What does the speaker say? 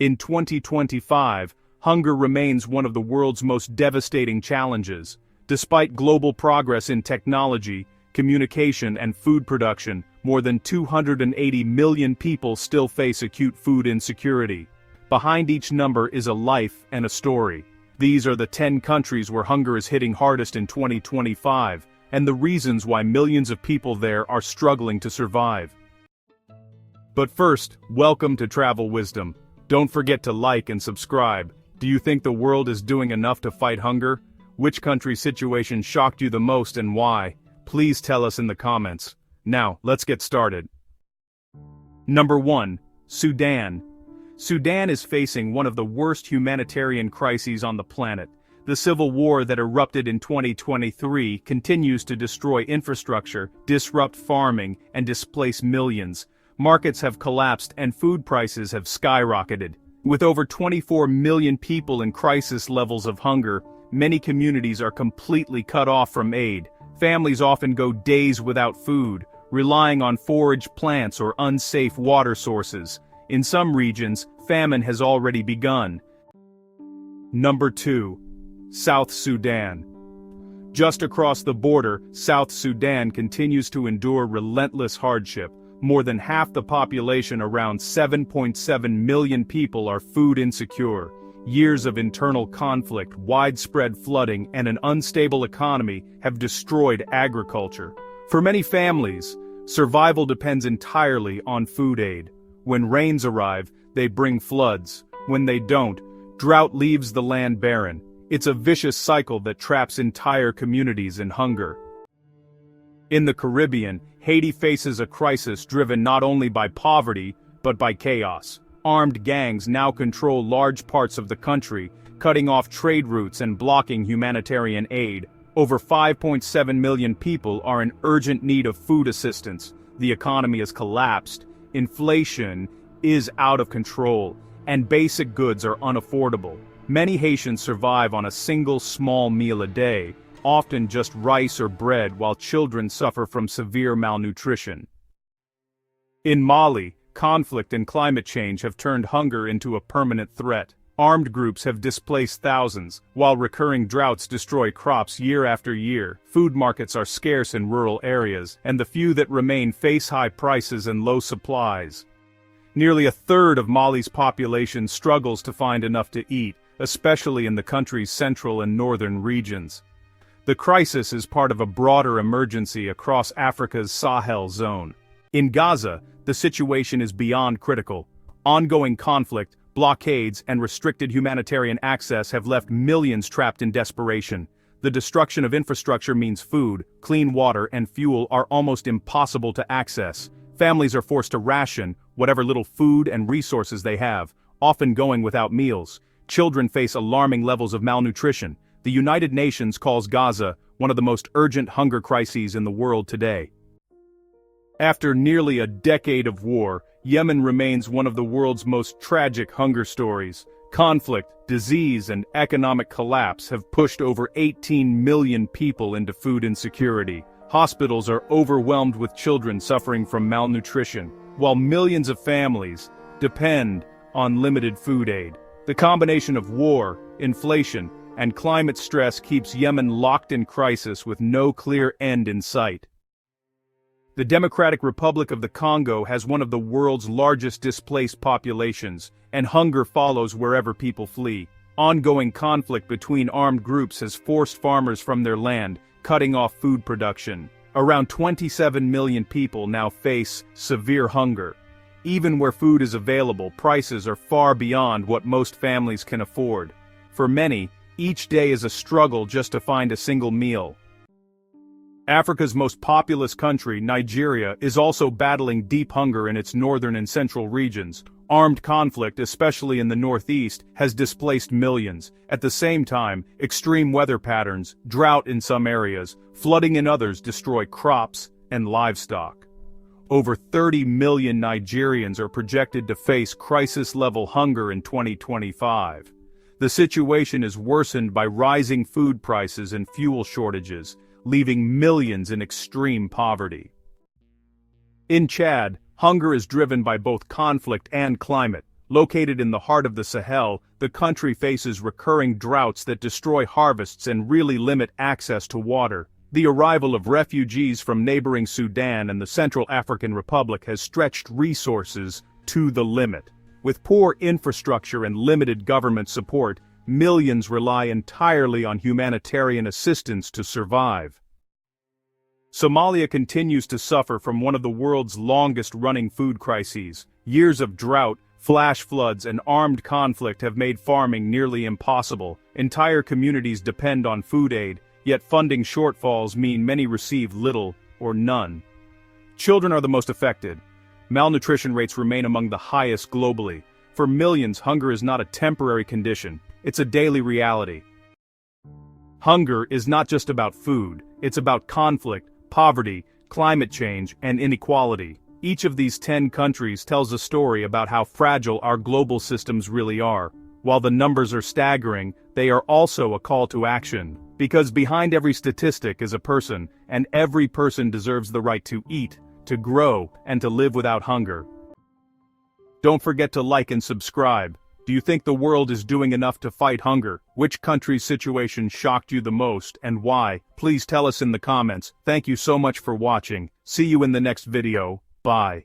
In 2025, hunger remains one of the world's most devastating challenges. Despite global progress in technology, communication, and food production, more than 280 million people still face acute food insecurity. Behind each number is a life and a story. These are the 10 countries where hunger is hitting hardest in 2025, and the reasons why millions of people there are struggling to survive. But first, welcome to Travel Wisdom. Don't forget to like and subscribe. Do you think the world is doing enough to fight hunger? Which country's situation shocked you the most and why? Please tell us in the comments. Now, let's get started. Number 1. Sudan. Sudan is facing one of the worst humanitarian crises on the planet. The civil war that erupted in 2023 continues to destroy infrastructure, disrupt farming, and displace millions. Markets have collapsed and food prices have skyrocketed. With over 24 million people in crisis levels of hunger, many communities are completely cut off from aid. Families often go days without food, relying on foraged plants or unsafe water sources. In some regions, famine has already begun. Number 2. South Sudan. Just across the border, South Sudan continues to endure relentless hardship. More than half the population, around 7.7 million people, are food insecure. Years of internal conflict, widespread flooding, and an unstable economy have destroyed agriculture. For many families, survival depends entirely on food aid. When rains arrive, they bring floods. When they don't, drought leaves the land barren. It's a vicious cycle that traps entire communities in hunger. In the Caribbean, Haiti faces a crisis driven not only by poverty, but by chaos. Armed gangs now control large parts of the country, cutting off trade routes and blocking humanitarian aid. Over 5.7 million people are in urgent need of food assistance. The economy has collapsed, inflation is out of control, and basic goods are unaffordable. Many Haitians survive on a single small meal a day, often just rice or bread, while children suffer from severe malnutrition. In Mali, conflict and climate change have turned hunger into a permanent threat. Armed groups have displaced thousands, while recurring droughts destroy crops year after year. Food markets are scarce in rural areas, and the few that remain face high prices and low supplies. Nearly a third of Mali's population struggles to find enough to eat, especially in the country's central and northern regions. The crisis is part of a broader emergency across Africa's Sahel zone. In Gaza, the situation is beyond critical. Ongoing conflict, blockades, and restricted humanitarian access have left millions trapped in desperation. The destruction of infrastructure means food, clean water, and fuel are almost impossible to access. Families are forced to ration whatever little food and resources they have, often going without meals. Children face alarming levels of malnutrition. The United Nations calls Gaza one of the most urgent hunger crises in the world today. After nearly a decade of war, Yemen remains one of the world's most tragic hunger stories. Conflict, disease, and economic collapse have pushed over 18 million people into food insecurity. Hospitals are overwhelmed with children suffering from malnutrition, while millions of families depend on limited food aid. The combination of war, inflation, and climate stress keeps Yemen locked in crisis with no clear end in sight. The Democratic Republic of the Congo has one of the world's largest displaced populations, and hunger follows wherever people flee. Ongoing conflict between armed groups has forced farmers from their land, cutting off food production. Around 27 million people now face severe hunger. Even where food is available, prices are far beyond what most families can afford. For many, each day is a struggle just to find a single meal. Africa's most populous country, Nigeria, is also battling deep hunger in its northern and central regions. Armed conflict, especially in the northeast, has displaced millions. At the same time, extreme weather patterns, drought in some areas, flooding in others destroy crops and livestock. Over 30 million Nigerians are projected to face crisis-level hunger in 2025. The situation is worsened by rising food prices and fuel shortages, leaving millions in extreme poverty. In Chad, hunger is driven by both conflict and climate. Located in the heart of the Sahel, the country faces recurring droughts that destroy harvests and really limit access to water. The arrival of refugees from neighboring Sudan and the Central African Republic has stretched resources to the limit. With poor infrastructure and limited government support, millions rely entirely on humanitarian assistance to survive. Somalia continues to suffer from one of the world's longest-running food crises. Years of drought, flash floods, and armed conflict have made farming nearly impossible. Entire communities depend on food aid, yet funding shortfalls mean many receive little or none. Children are the most affected. Malnutrition rates remain among the highest globally. For millions, hunger is not a temporary condition, it's a daily reality. Hunger is not just about food, it's about conflict, poverty, climate change, and inequality. Each of these 10 countries tells a story about how fragile our global systems really are. While the numbers are staggering, they are also a call to action. Because behind every statistic is a person, and every person deserves the right to eat, to grow, and to live without hunger. Don't forget to like and subscribe. Do you think the world is doing enough to fight hunger? Which country's situation shocked you the most, and why? Please tell us in the comments. Thank you so much for watching. See you in the next video. Bye.